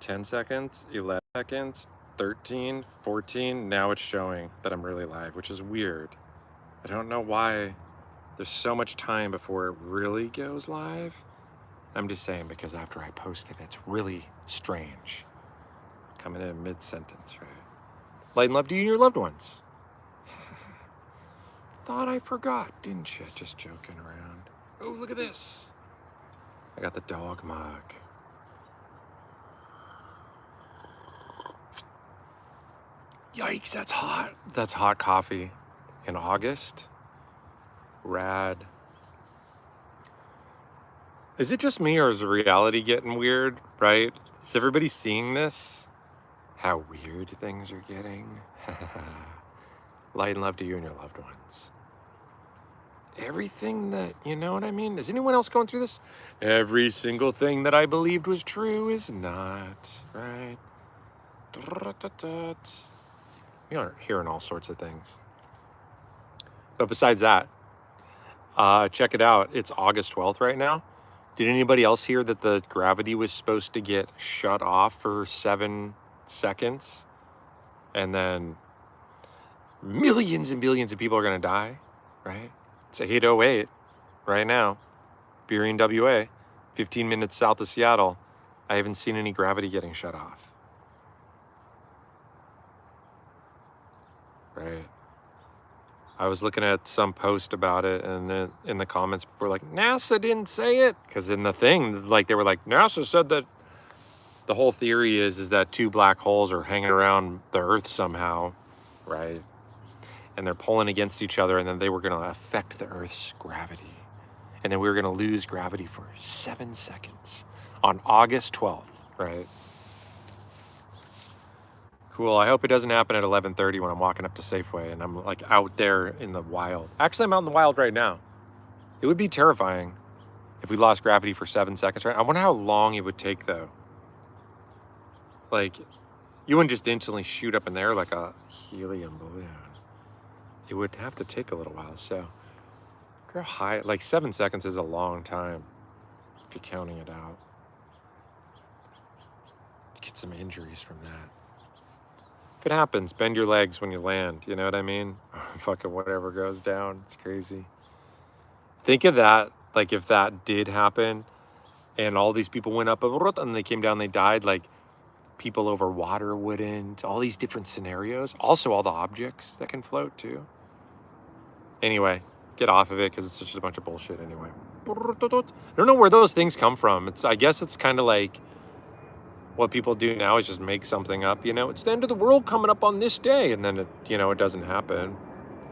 10 seconds, 11 seconds, 13, 14. Now it's showing that I'm really live, which is weird. I don't know why there's so much time before it really goes live. I'm just saying because after I post it, it's really strange. Coming in mid-sentence, right? Light and love to you and your loved ones. Thought I forgot, didn't you? Just joking around. Oh, look at this. I got the dog mug. Yikes, that's hot. That's hot coffee in August. Rad. Is it just me or is the reality getting weird, right? Is everybody seeing this? How weird things are getting? Light and love to you and your loved ones. Everything that, you know what I mean? Is anyone else going through this? Every single thing that I believed was true is not, right? We are hearing all sorts of things. But besides that, check it out. It's August 12th right now. Did anybody else hear that the gravity was supposed to get shut off for 7 seconds? And then millions and billions of people are going to die, right? It's 8:08 right now. Burien, WA, 15 minutes south of Seattle. I haven't seen any gravity getting shut off. Right. I was looking at some post about it, and then in the comments, people were like, NASA didn't say it. Because in the thing, like they were like, NASA said that. The whole theory is that 2 black holes are hanging around the Earth somehow, right? And they're pulling against each other, and then they were going to affect the Earth's gravity. And then we were going to lose gravity for 7 seconds on August 12th, right? Cool. I hope it doesn't happen at 11:30 when I'm walking up to Safeway and I'm like out there in the wild. Actually, I'm out in the wild right now. It would be terrifying if we lost gravity for 7 seconds, right? I wonder how long it would take, though. Like, you wouldn't just instantly shoot up in there like a helium balloon. It would have to take a little while. So, how high? Like 7 seconds is a long time if you're counting it out. You get some injuries from that. If it happens, bend your legs when you land. You know what I mean? Fucking whatever goes down. It's crazy. Think of that. Like if that did happen, and all these people went up and they came down, they died. Like people over water wouldn't. All these different scenarios. Also, all the objects that can float too. Anyway, get off of it because it's just a bunch of bullshit anyway. I don't know where those things come from. I guess it's kind of like what people do now is just make something up. You know, it's the end of the world coming up on this day, and then it doesn't happen.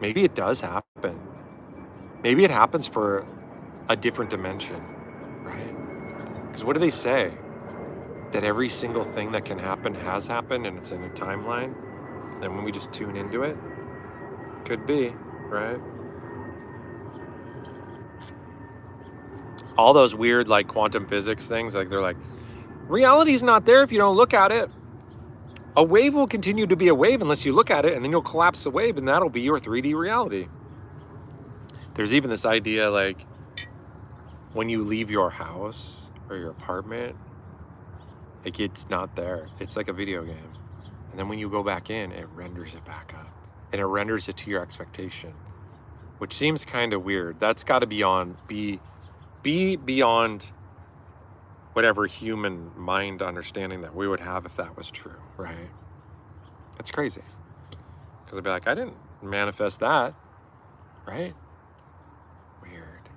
Maybe it does happen. Maybe it happens for a different dimension, right? Because what do they say? That every single thing that can happen has happened, and it's in a timeline. And when we just tune into it, could be, right? All those weird like quantum physics things, like they're like, reality's not there if you don't look at it. A wave will continue to be a wave unless you look at it, and then you'll collapse the wave, and that'll be your 3D reality. There's even this idea like when you leave your house or your apartment, like it's not there. It's like a video game. And then when you go back in, it renders it back up. And it renders it to your expectation, which seems kind of weird. That's got to be beyond whatever human mind understanding that we would have if that was true, right? That's crazy. Because I'd be like, I didn't manifest that, right? Weird.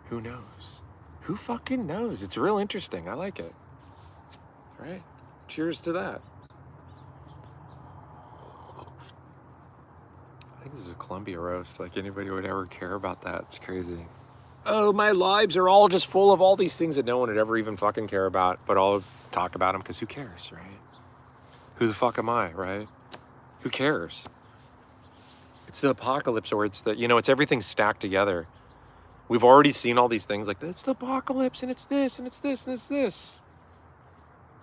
Who knows? Who fucking knows? It's real interesting. I like it. Right? Cheers to that. I think this is a Columbia roast. Like anybody would ever care about that. It's crazy. Oh, my lives are all just full of all these things that no one would ever even fucking care about, but I'll talk about them because who cares, right? Who the fuck am I, right? Who cares? It's the apocalypse, or it's it's everything stacked together. We've already seen all these things like, it's the apocalypse, and it's this, and it's this, and it's this.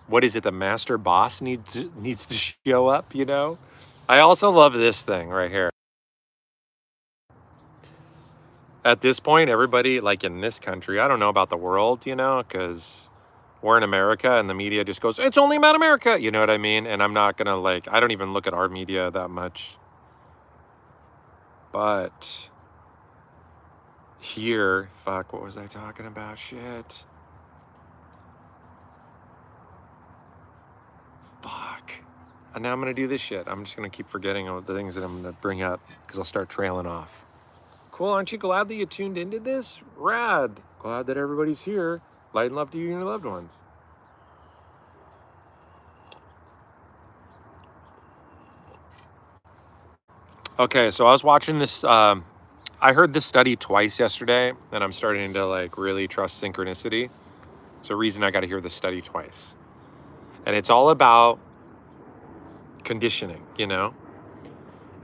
What is it? The master boss needs to show up, you know? I also love this thing right here. At this point, everybody, like in this country, I don't know about the world, because we're in America and the media just goes, it's only about America. You know what I mean? And I'm not going to like, I don't even look at our media that much. But here, fuck, what was I talking about? Shit. Fuck. And now I'm going to do this shit. I'm just going to keep forgetting all the things that I'm going to bring up because I'll start trailing off. Cool. Aren't you glad that you tuned into this? Rad. Glad that everybody's here. Light and love to you and your loved ones. Okay, so I was watching this. I heard this study twice yesterday, and I'm starting to like really trust synchronicity. It's a reason I got to hear this study twice. And it's all about conditioning, you know?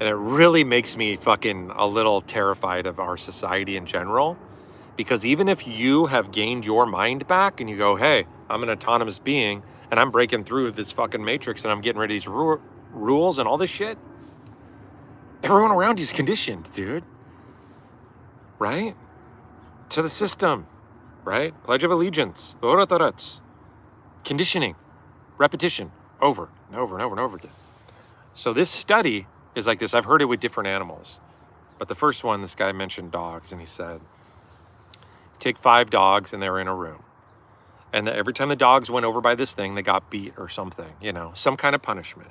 And it really makes me fucking a little terrified of our society in general. Because even if you have gained your mind back and you go, hey, I'm an autonomous being and I'm breaking through this fucking matrix and I'm getting rid of these rules and all this shit, everyone around you is conditioned, dude. Right? To the system, right? Pledge of Allegiance. Conditioning. Repetition. Over and over and over and over again. So this study is like this. I've heard it with different animals. But the first one, this guy mentioned dogs, and he said, take 5 dogs and they were in a room. And every time the dogs went over by this thing, they got beat or something, you know, some kind of punishment.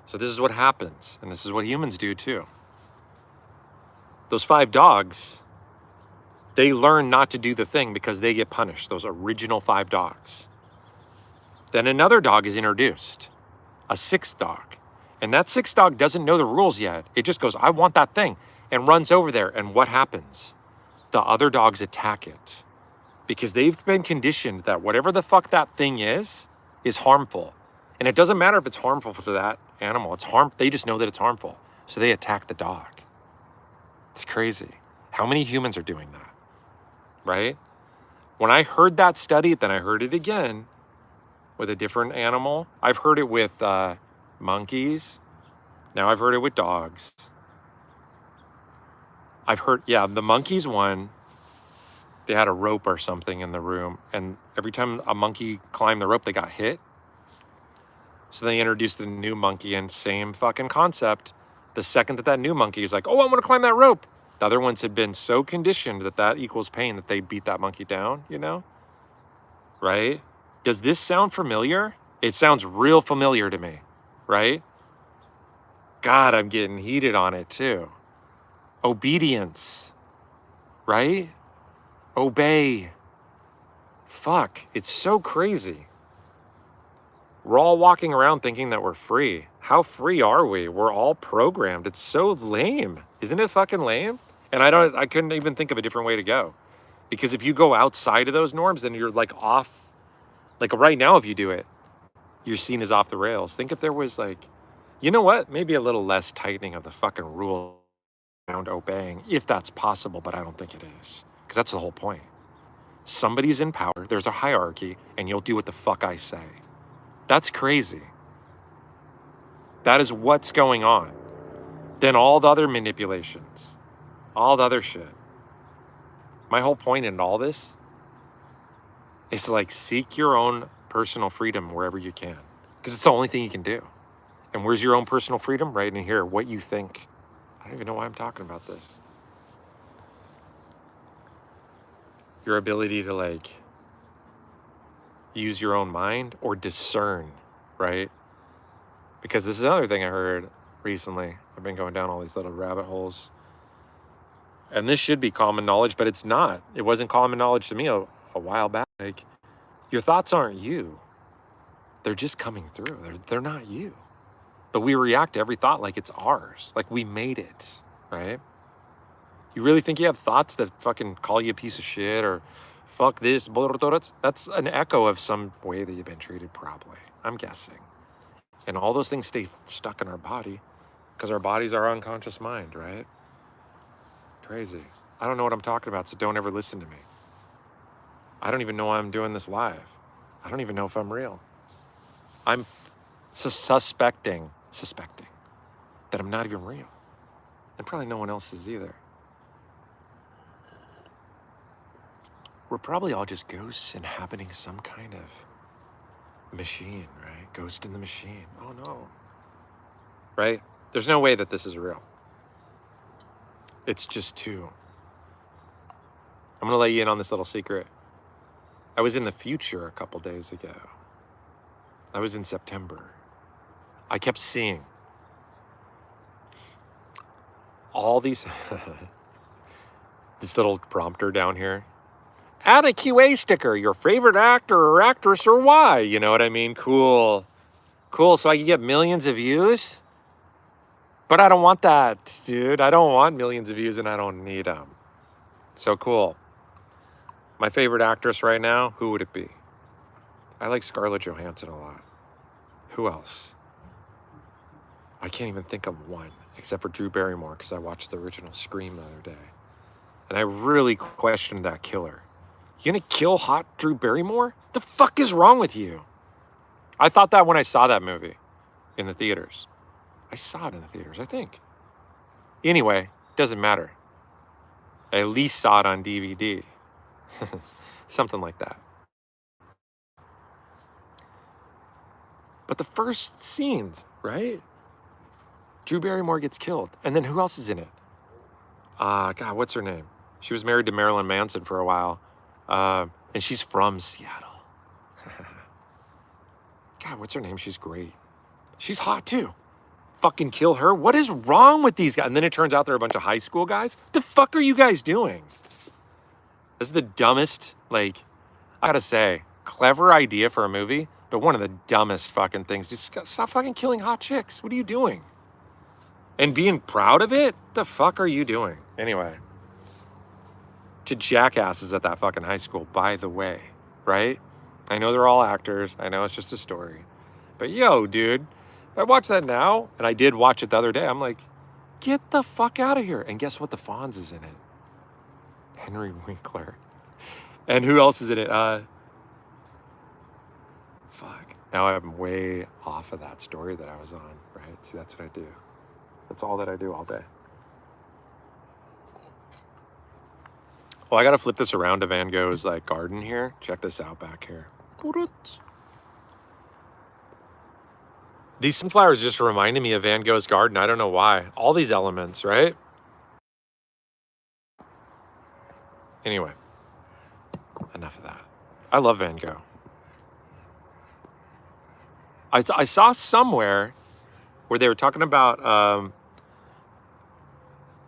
So this is what happens. And this is what humans do too. Those 5 dogs, they learn not to do the thing because they get punished, those original 5 dogs. Then another dog is introduced, a 6th dog. And that 6th dog doesn't know the rules yet. It just goes, I want that thing, and runs over there. And what happens? The other dogs attack it because they've been conditioned that whatever the fuck that thing is harmful. And it doesn't matter if it's harmful to that animal. They just know that it's harmful. So they attack the dog. It's crazy. How many humans are doing that? Right? When I heard that study, then I heard it again with a different animal. I've heard it with monkeys. Now I've heard it with dogs. I've heard, the monkeys one, they had a rope or something in the room. And every time a monkey climbed the rope, they got hit. So they introduced a new monkey and same fucking concept. The second that new monkey is like, oh, I want to climb that rope. The other ones had been so conditioned that equals pain that they beat that monkey down, you know? Right? Does this sound familiar? It sounds real familiar to me, right? God, I'm getting heated on it too. Obedience, right? Obey. Fuck, it's so crazy. We're all walking around thinking that we're free. How free are we? We're all programmed. It's so lame. Isn't it fucking lame? And I couldn't even think of a different way to go. Because if you go outside of those norms, then you're like off. Like right now, if you do it, you're seen as off the rails. Think if there was like, you know what? Maybe a little less tightening of the fucking rule around obeying, if that's possible, but I don't think it is. Because that's the whole point. Somebody's in power, there's a hierarchy, and you'll do what the fuck I say. That's crazy. That is what's going on. Then all the other manipulations, all the other shit. My whole point in all this is like seek your own personal freedom wherever you can. Because it's the only thing you can do. And where's your own personal freedom? Right in here, what you think. I don't even know why I'm talking about this. Your ability to like use your own mind or discern, right? Because this is another thing I heard recently. I've been going down all these little rabbit holes. And this should be common knowledge, but it's not. It wasn't common knowledge to me a while back. Like, your thoughts aren't you. They're just coming through. They're not you. But we react to every thought like it's ours. Like we made it, right? You really think you have thoughts that fucking call you a piece of shit or fuck this? That's an echo of some way that you've been treated probably, I'm guessing. And all those things stay stuck in our body because our body's our unconscious mind, right? Crazy. I don't know what I'm talking about, so don't ever listen to me. I don't even know why I'm doing this live. I don't even know if I'm real. I'm suspecting that I'm not even real. And probably no one else is either. we're probably all just ghosts inhabiting some kind of machine, right? Ghost in the machine. Oh no. Right? There's no way that this is real. It's just too. I'm gonna let you in on this little secret. I was in the future a couple days ago. I was in September. I kept seeing all these, this little prompter down here. Add a QA sticker, your favorite actor or actress or why. You know what I mean? Cool. Cool, so I can get millions of views? But I don't want that, dude. I don't want millions of views and I don't need them. So cool. My favorite actress right now, who would it be? I like Scarlett Johansson a lot. Who else? I can't even think of one, except for Drew Barrymore, because I watched the original Scream the other day. And I really questioned that killer. You gonna kill hot Drew Barrymore? The fuck is wrong with you? I thought that when I saw that movie in the theaters. I saw it in the theaters, I think. Anyway, doesn't matter. I at least saw it on DVD. Something like that. But the first scenes, right? Drew Barrymore gets killed. And then who else is in it? God, what's her name? She was married to Marilyn Manson for a while. And she's from Seattle. God, what's her name? She's great. She's hot too. Fucking kill her. What is wrong with these guys? And then it turns out they're a bunch of high school guys. The fuck are you guys doing? This is the dumbest, like, I gotta say, clever idea for a movie, but one of the dumbest fucking things. Just stop fucking killing hot chicks. What are you doing? And being proud of it? The fuck are you doing? Anyway. To jackasses at that fucking high school, by the way, right? I know they're all actors. I know it's just a story. But yo, dude, if I watch that now, and I did watch it the other day, I'm like, get the fuck out of here. And guess what? The Fonz is in it. Henry Winkler. And who else is in it? Fuck. Now I'm way off of that story that I was on, right? See, that's what I do. That's all that I do all day. Well, I gotta flip this around to Van Gogh's like garden here. Check this out back here. These sunflowers just reminded me of Van Gogh's garden. I don't know why. All these elements, right? Anyway, enough of that. I love Van Gogh. I saw somewhere where they were talking about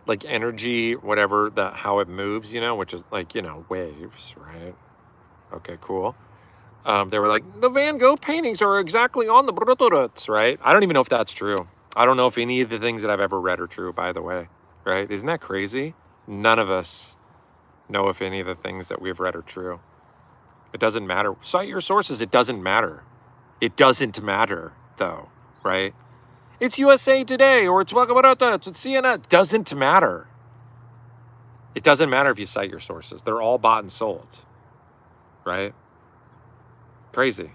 like energy, whatever, how it moves, you know, which is like, you know, waves, right? Okay, cool. They were like, the Van Gogh paintings are exactly on the bruturuts, right? I don't even know if that's true. I don't know if any of the things that I've ever read are true, by the way, right? Isn't that crazy? None of us know if any of the things that we've read are true. It doesn't matter. Cite your sources. It doesn't matter. It doesn't matter, though, right? It's USA Today or it's CNN. It doesn't matter. It doesn't matter if you cite your sources. They're all bought and sold, right? Crazy.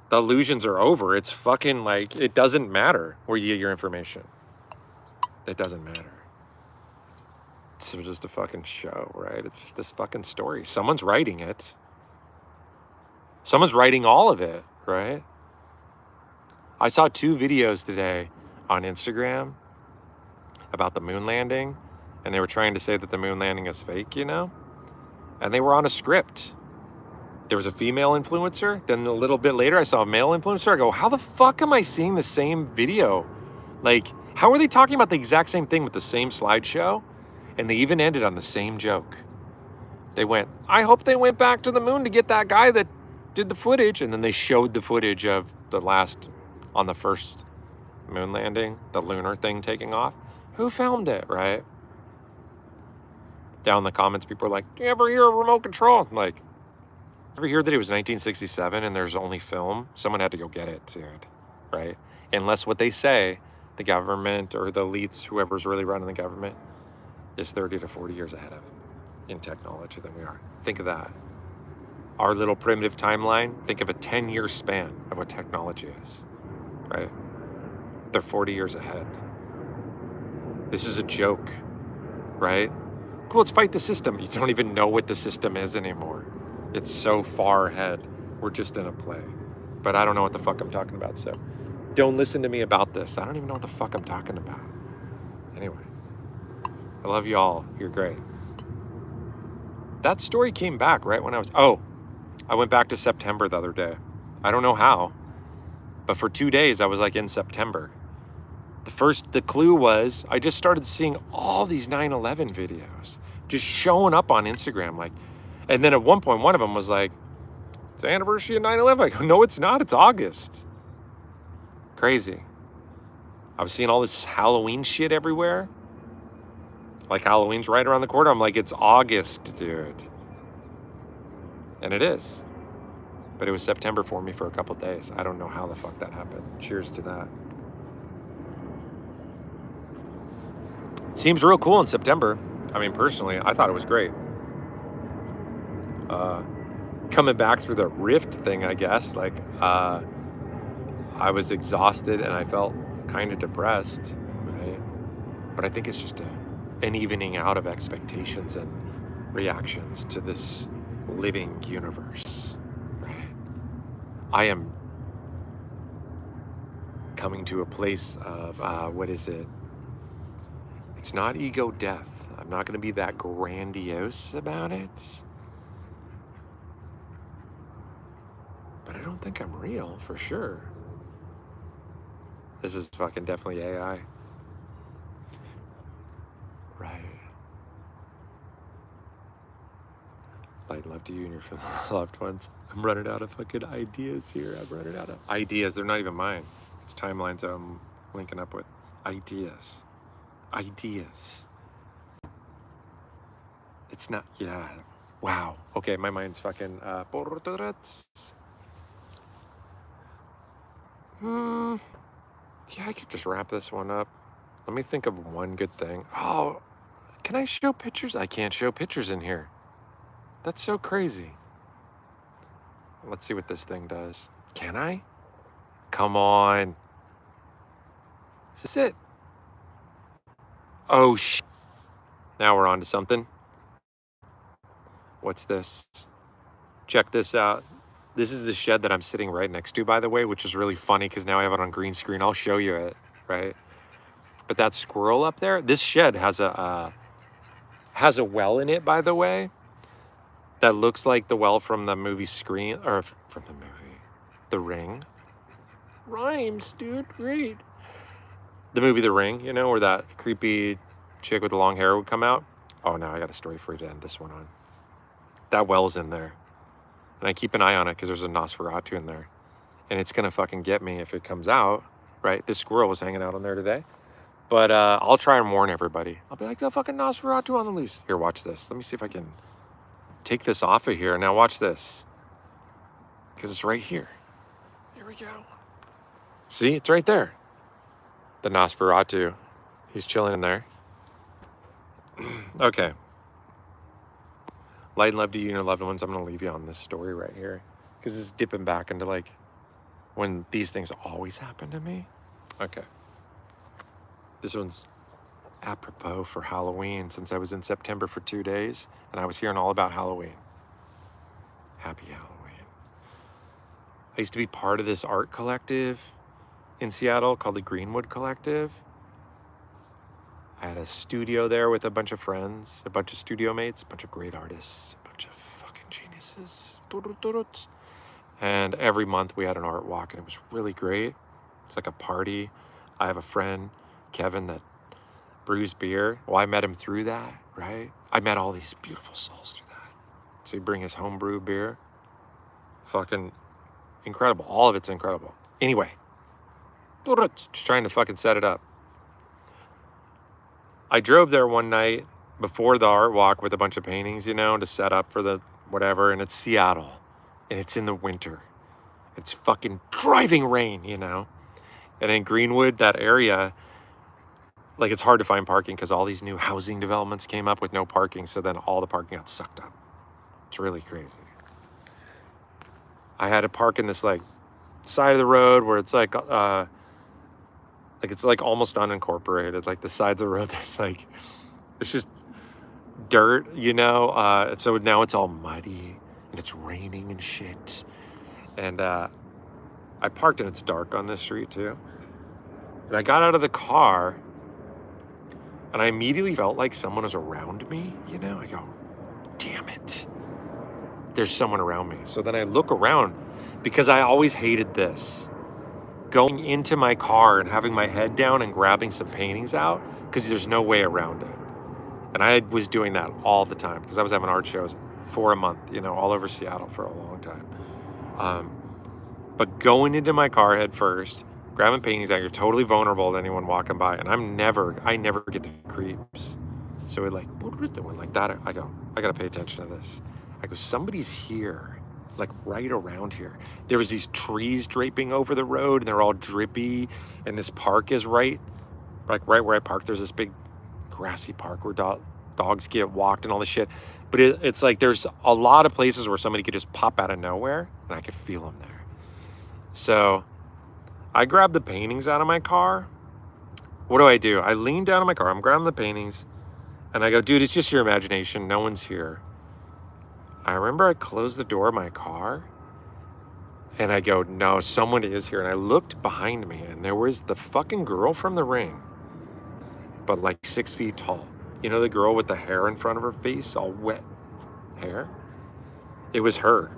The illusions are over. It's fucking like, it doesn't matter where you get your information. It doesn't matter. It's just a fucking show, right? It's just this fucking story. Someone's writing it. Someone's writing all of it, right? I saw 2 videos today on Instagram about the moon landing, and they were trying to say that the moon landing is fake, you know? And they were on a script. There was a female influencer. Then a little bit later, I saw a male influencer. I go, how the fuck am I seeing the same video? Like, how are they talking about the exact same thing with the same slideshow? And they even ended on the same joke. They went, I hope they went back to the moon to get that guy that did the footage. And then they showed the footage of on the first moon landing, the lunar thing taking off. Who filmed it, right? Down in the comments, people are like, do you ever hear of remote control? I'm like, ever hear that it was 1967 and there's only film? Someone had to go get it, dude, right? Unless what they say, the government or the elites, whoever's really running the government, is 30 to 40 years ahead of in technology than we are. Think of that. Our little primitive timeline, think of a 10-year span of what technology is, right? They're 40 years ahead. This is a joke, right? Cool, let's fight the system. You don't even know what the system is anymore. It's so far ahead. We're just in a play. But I don't know what the fuck I'm talking about, so don't listen to me about this. I don't even know what the fuck I'm talking about. Anyway, I love you all. You're great. That story came back right when I went back to September the other day. I don't know how, but for 2 days I was like in September. The clue was I just started seeing all these 9/11 videos just showing up on Instagram. Like, and then at one point, one of them was like, it's the anniversary of 9/11. I go, no, it's not. It's August. Crazy. I was seeing all this Halloween shit everywhere. Like Halloween's right around the corner. I'm like, it's August, dude. And it is. But it was September for me for a couple days. I don't know how the fuck that happened. Cheers to that. Seems real cool in September. I mean, personally, I thought it was great. Coming back through the rift thing, I guess, like, I was exhausted and I felt kind of depressed, right? But I think it's just an evening out of expectations and reactions to this living universe, right? I am coming to a place of, what is it? It's not ego death. I'm not going to be that grandiose about it. But I don't think I'm real, for sure. This is fucking definitely AI. Right. Light love to you and your loved ones. I'm running out of fucking ideas here. I'm running out of ideas. They're not even mine. It's timelines I'm linking up with. Ideas. It's not, yeah. Wow. Okay, my mind's fucking, yeah, I could just wrap this one up. Let me think of one good thing. Oh, can I show pictures? I can't show pictures in here. That's so crazy. Let's see what this thing does. Can I? Come on. Is this it? Oh, now we're on to something. What's this? Check this out. This is the shed that I'm sitting right next to, by the way, which is really funny because now I have it on green screen. I'll show you it, right? But that squirrel up there, this shed has a well in it, by the way, that looks like the well from the movie from the movie The Ring. Rhymes, dude, great. The movie The Ring, you know, where that creepy chick with the long hair would come out. Oh, now I got a story for you to end this one on. That well's in there. And I keep an eye on it because there's a Nosferatu in there. And it's going to fucking get me if it comes out, right? This squirrel was hanging out on there today. But I'll try and warn everybody. I'll be like, the fucking Nosferatu on the loose. Here, watch this. Let me see if I can take this off of here. Now watch this. Because it's right here. Here we go. See, it's right there. The Nosferatu. He's chilling in there. Okay. Light and love to you and your loved ones. I'm going to leave you on this story right here. Because it's dipping back into like when these things always happen to me. Okay. This one's apropos for Halloween since I was in September for 2 days and I was hearing all about Halloween. Happy Halloween. I used to be part of this art collective in Seattle called the Greenwood Collective. I had a studio there with a bunch of friends, a bunch of studio mates, a bunch of great artists, a bunch of fucking geniuses. And every month we had an art walk and it was really great. It's like a party. I have a friend, Kevin, that brews beer. Well, I met him through that, right? I met all these beautiful souls through that. So he'd bring his homebrew beer. Fucking incredible. All of it's incredible. Anyway, just trying to fucking set it up. I drove there one night before the art walk with a bunch of paintings, you know, to set up for the whatever. And it's Seattle. And it's in the winter. It's fucking driving rain, you know. And in Greenwood, that area, like it's hard to find parking because all these new housing developments came up with no parking. So then all the parking got sucked up. It's really crazy. I had to park in this like side of the road where it's like it's like almost unincorporated. Like the sides of the road, there's like, it's just dirt, you know? So now it's all muddy and it's raining and shit. And I parked and it's dark on this street too. And I got out of the car and I immediately felt like someone was around me. You know, I go, damn it. There's someone around me. So then I look around because I always hated this. Going into my car and having my head down and grabbing some paintings out because there's no way around it. And I was doing that all the time because I was having art shows for a month, you know, all over Seattle for a long time. But going into my car head first, grabbing paintings out, you're totally vulnerable to anyone walking by. And I never get the creeps. So it like went like that. I go, I gotta pay attention to this. I go, somebody's here, like right around here. There was these trees draping over the road and they're all drippy. And this park is right where I parked. There's this big grassy park where dogs get walked and all this shit. But it's like there's a lot of places where somebody could just pop out of nowhere and I could feel them there. So I grabbed the paintings out of my car. What do? I lean down in my car. I'm grabbing the paintings and I go, dude, it's just your imagination. No one's here. I remember I closed the door of my car and I go, no, someone is here. And I looked behind me and there was the fucking girl from The Ring, but like 6 feet tall. You know, the girl with the hair in front of her face, all wet hair? It was her.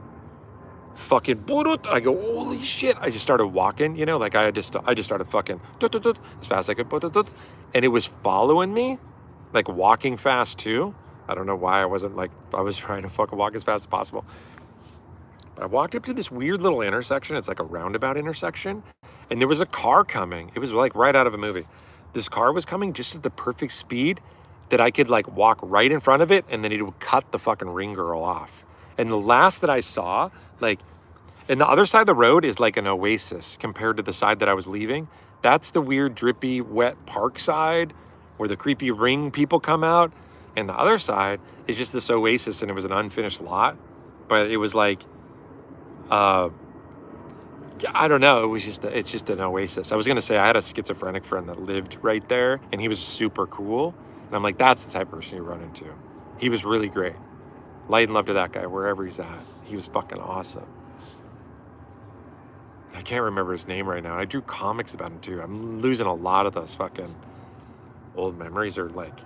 Fucking, I go, holy shit. I just started walking, you know, like I just started fucking as fast as I could. And it was following me, like walking fast too. I don't know why I was trying to fucking walk as fast as possible. But I walked up to this weird little intersection. It's like a roundabout intersection. And there was a car coming. It was like right out of a movie. This car was coming just at the perfect speed that I could like walk right in front of it and then it would cut the fucking ring girl off. And the last that I saw, like, and the other side of the road is like an oasis compared to the side that I was leaving. That's the weird, drippy, wet park side where the creepy ring people come out. And the other side is just this oasis and it was an unfinished lot. But it was like, I don't know. It's just an oasis. I was going to say I had a schizophrenic friend that lived right there and he was super cool. And I'm like, that's the type of person you run into. He was really great. Light and love to that guy, wherever he's at. He was fucking awesome. I can't remember his name right now. I drew comics about him too. I'm losing a lot of those fucking old memories are like,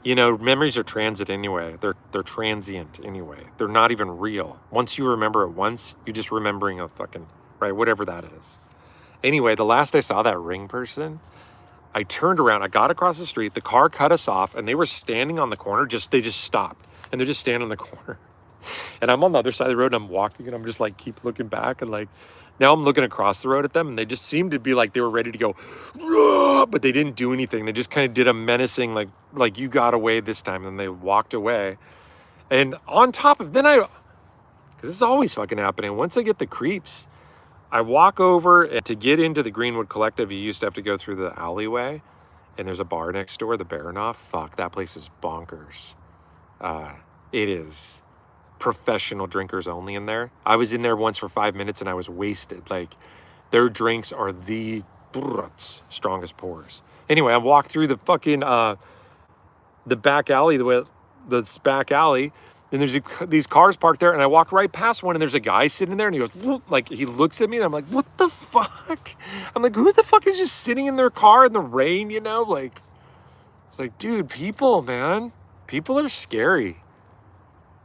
you know, memories are transit anyway. They're transient anyway. They're not even real. Once you remember it once, you're just remembering a fucking, right, whatever that is. Anyway, the last I saw that ring person, I turned around, I got across the street, the car cut us off, and they were standing on the corner, they just stopped. And they're just standing on the corner. And I'm on the other side of the road, and I'm walking, and I'm just like, keep looking back, and like, now I'm looking across the road at them, and they just seemed to be like they were ready to go, "Rah!" But they didn't do anything. They just kind of did a menacing, like you got away this time, and they walked away. And on top of, because this is always fucking happening, once I get the creeps, I walk over, and to get into the Greenwood Collective, you used to have to go through the alleyway, and there's a bar next door, the Baranoff. Fuck, that place is bonkers. It is professional drinkers only in there. I was in there once for 5 minutes and I was wasted. Like, their drinks are the strongest pours. Anyway, I walked through the fucking the back alley, the back alley, and there's these cars parked there, and I walked right past one, and there's a guy sitting there, and he goes, whoop, like, he looks at me, and I'm like, what the fuck? I'm like, who the fuck is just sitting in their car in the rain, you know? Like, it's like, dude, people, man. People are scary.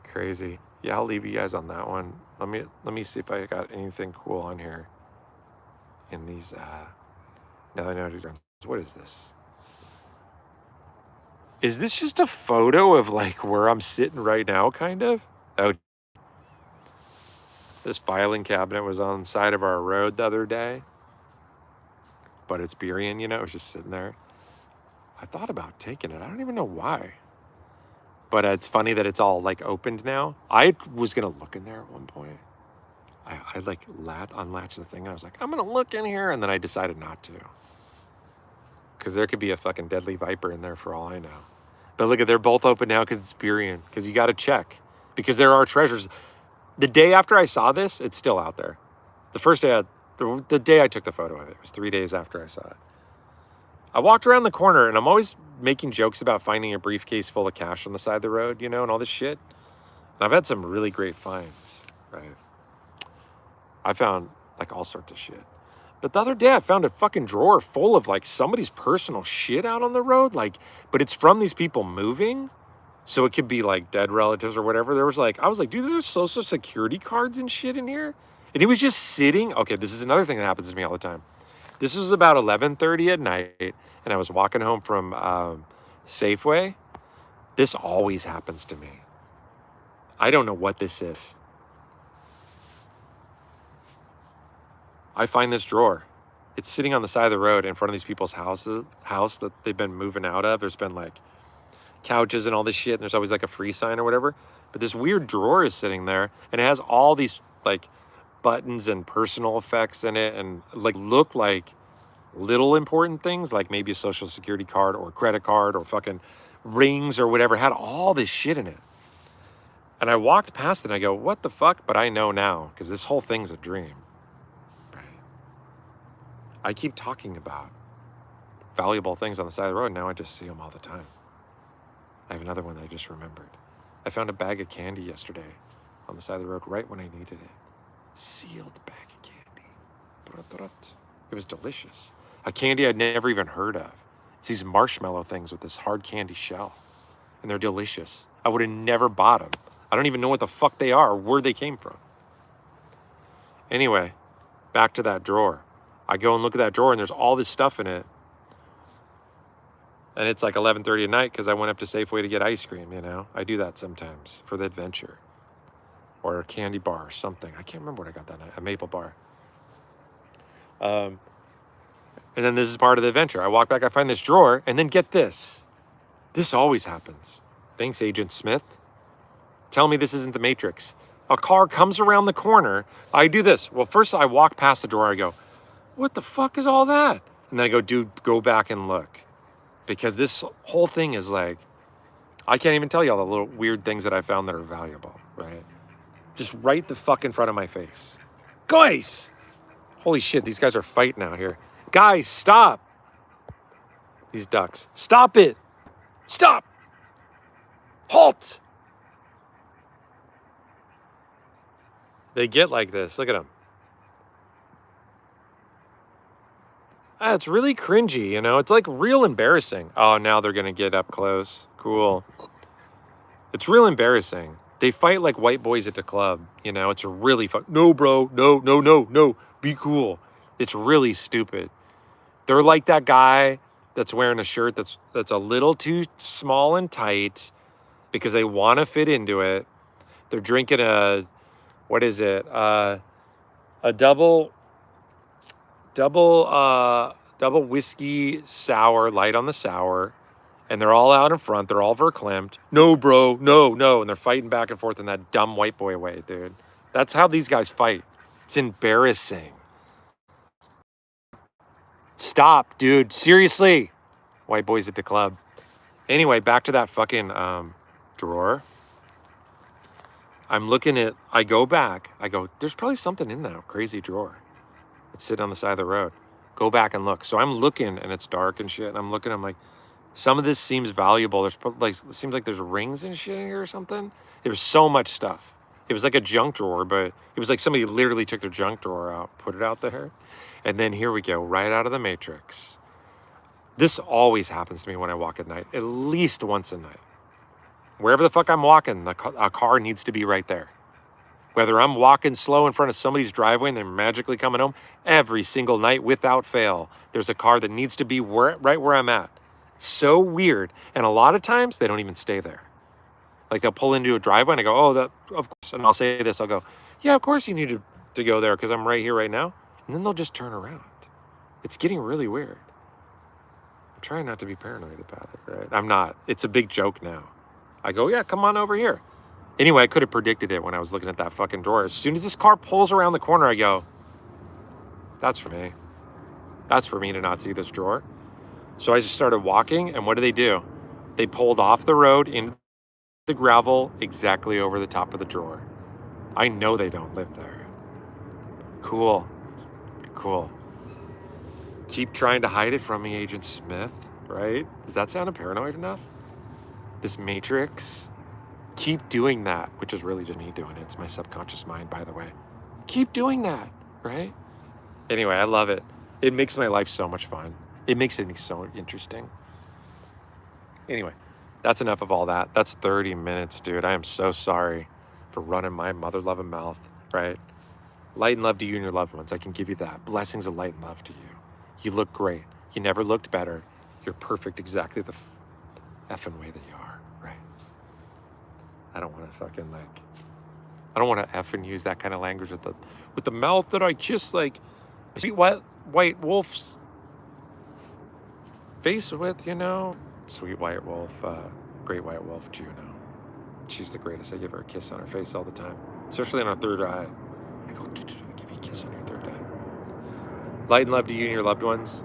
Crazy. Yeah, I'll leave you guys on that one. Let me see if I got anything cool on here in these now that I know what is this? Is this just a photo of like where I'm sitting right now, kind of? Oh, this filing cabinet was on the side of our road the other day, but it's Burien, you know, it was just sitting there. I thought about taking it. I don't even know why. But it's funny that it's all like opened now. I was going to look in there at one point. I like unlatched the thing. And I was like, I'm going to look in here. And then I decided not to. Because there could be a fucking deadly viper in there for all I know. But look, they're both open now because it's Burien. Because you got to check. Because there are treasures. The day after I saw this, it's still out there. The day I took the photo of it, it was 3 days after I saw it. I walked around the corner, and I'm always making jokes about finding a briefcase full of cash on the side of the road, you know, and all this shit. I've had some really great finds, right? I found like all sorts of shit. But the other day I found a fucking drawer full of like somebody's personal shit out on the road. Like, but it's from these people moving. So it could be like dead relatives or whatever. There was like, I was like, dude, there's social security cards and shit in here. And it was just sitting. Okay, this is another thing that happens to me all the time. This was about 11:30 at night, and I was walking home from Safeway. This always happens to me. I don't know what this is. I find this drawer. It's sitting on the side of the road in front of these people's house that they've been moving out of. There's been like couches and all this shit, and there's always like a free sign or whatever. But this weird drawer is sitting there, and it has all these like buttons and personal effects in it, and like look like little important things, like maybe a social security card or a credit card or fucking rings or whatever. It had all this shit in it. And I walked past it and I go, what the fuck? But I know now, because this whole thing's a dream. Right? I keep talking about valuable things on the side of the road. Now I just see them all the time. I have another one that I just remembered. I found a bag of candy yesterday on the side of the road right when I needed it. Sealed bag of candy. It was delicious. A candy I'd never even heard of. It's these marshmallow things with this hard candy shell. And they're delicious. I would have never bought them. I don't even know what the fuck they are or where they came from. Anyway, back to that drawer. I go and look at that drawer and there's all this stuff in it. And it's like 11:30 at night because I went up to Safeway to get ice cream, you know? I do that sometimes for the adventure. Or a candy bar or something. I can't remember what I got that night. A maple bar. And then this is part of the adventure. I walk back, I find this drawer, and then get this. This always happens. Thanks, Agent Smith. Tell me this isn't the Matrix. A car comes around the corner. I do this. Well, first I walk past the drawer. I go, what the fuck is all that? And then I go, dude, go back and look. Because this whole thing is like, I can't even tell you all the little weird things that I found that are valuable, right? Just right the fuck in front of my face. Guys! Holy shit, these guys are fighting out here. Guys, stop! These ducks. Stop it! Stop! Halt! They get like this. Look at them. It's really cringy, you know? It's like real embarrassing. Oh, now they're going to get up close. Cool. It's real embarrassing. They fight like white boys at the club, you know? It's really fun. No, bro. No. Be cool. It's really stupid. They're like that guy that's wearing a shirt that's a little too small and tight because they want to fit into it. They're drinking a double whiskey sour, light on the sour, and they're all out in front. They're all verklempt. No, bro, no, and they're fighting back and forth in that dumb white boy way, dude. That's how these guys fight. It's embarrassing. Stop, dude. Seriously. White boys at the club. Anyway, back to that fucking drawer. I go back. I go, there's probably something in that crazy drawer. It's sitting on the side of the road. Go back and look. So I'm looking and it's dark and shit. And I'm looking, I'm like, some of this seems valuable. There's like, it seems like there's rings and shit in here or something. There was so much stuff. It was like a junk drawer, but it was like somebody literally took their junk drawer out, put it out there. And then here we go, right out of the Matrix. This always happens to me when I walk at night, at least once a night. Wherever the fuck I'm walking, a car needs to be right there. Whether I'm walking slow in front of somebody's driveway and they're magically coming home, every single night without fail, there's a car that needs to be right where I'm at. It's so weird. And a lot of times they don't even stay there. Like they'll pull into a driveway and I go, oh, of course. And I'll say this, I'll go, yeah, of course you need to go there because I'm right here right now. And then they'll just turn around. It's getting really weird. I'm trying not to be paranoid about it, right? I'm not. It's a big joke now. I go, yeah, come on over here. Anyway, I could have predicted it when I was looking at that fucking drawer. As soon as this car pulls around the corner, I go, that's for me. That's for me to not see this drawer. So I just started walking, and what do? They pulled off the road into the gravel exactly over the top of the drawer. I know they don't live there. Cool. Keep trying to hide it from me, Agent Smith, right? Does that sound paranoid enough? This Matrix. Keep doing that, which is really just me doing it. It's my subconscious mind, by the way. Keep doing that, right? Anyway, I love it. It makes my life so much fun. It makes things so interesting. Anyway, that's enough of all that. That's 30 minutes, dude. I am so sorry for running my mother-loving mouth, right? Light and love to you and your loved ones. I can give you that. Blessings of light and love to you. You look great. You never looked better. You're perfect exactly the effing way that you are, right? I don't want to fucking I don't want to effing use that kind of language with the mouth that I kiss like a sweet white wolf's face with, you know? Sweet white wolf, great white wolf, Juno. She's the greatest. I give her a kiss on her face all the time, especially on her third eye. I go, I give you a kiss on your third eye. Light and love to you and your loved ones.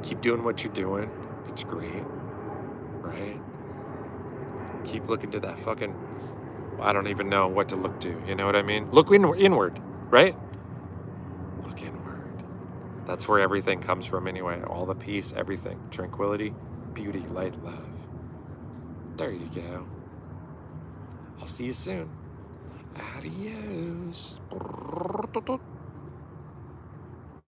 Keep doing what you're doing. It's great, right? Keep looking to that fucking, I don't even know what to look to. You know what I mean? Look inward, right? Look inward. That's where everything comes from anyway. All the peace, everything. Tranquility, beauty, light, love. There you go. I'll see you soon. Adios.